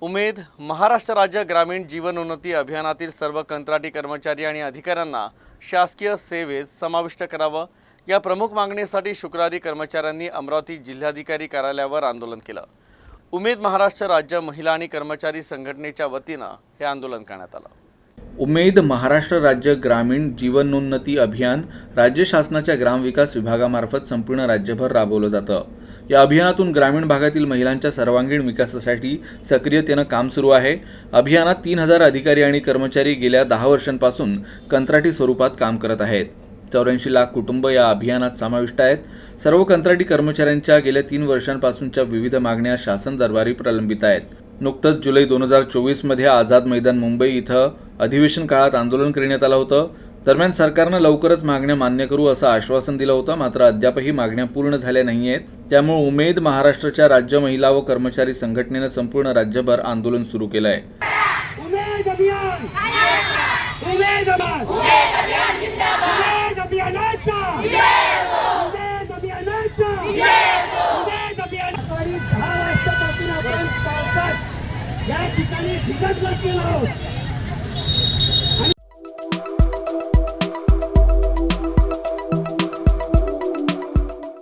उमेद महाराष्ट्र राज्य ग्रामीण जीवनोन्नती अभियानातील सर्व कंत्राटी कर्मचारी आणि अधिकाऱ्यांना शासकीय सेवेत समाविष्ट करावं या प्रमुख मागणीसाठी शुक्रवारी कर्मचाऱ्यांनी अमरावती जिल्हाधिकारी कार्यालयावर आंदोलन केलं। उमेद महाराष्ट्र राज्य महिला आणि कर्मचारी संघटनेच्या वतीनं हे आंदोलन करण्यात आलं। उमेद महाराष्ट्र राज्य ग्रामीण जीवनोन्नती अभियान राज्य शासनाच्या ग्रामविकास विभागामार्फत संपूर्ण राज्यभर राबवलं जातं। या अभियानातून ग्रामीण भागातील महिलांच्या सर्वांगीण विकासासाठी सक्रियतेने काम सुरू आहे। अभियानात 3000 अधिकारी आणि कर्मचारी गेल्या 10 वर्षांपासून कंत्राटी स्वरूपात काम करत आहेत। 84 लाख कुटुंब या अभियानात समाविष्ट आहेत। सर्व कंत्राटी कर्मचाऱ्यांच्या गेल्या 3 वर्षांपासूनच्या विविध मागण्या शासन दरबारी प्रलंबित आहेत। नुकतंच जुलै 2024 मध्ये आझाद मैदान मुंबई इथं अधिवेशन काळात आंदोलन करण्यात आलं होतं। दरम्यान सरकारनं लवकरच मागण्या मान्य करू असं आश्वासन दिलं होतं, मात्र अद्यापही मागण्या पूर्ण झाल्या नाहीयेत। त्यामुळे उमेद महाराष्ट्राच्या राज्य महिला व कर्मचारी संघटनेनं संपूर्ण राज्यभर आंदोलन सुरू केलं आहे। उमेद अभियान उमेद अभियान उमेद अभियानाचा उमेद अभियानाचा उमेद अभियान 10 वाजतापासून आपण पावसात या ठिकाणी भिजत बसलेलो आहोत।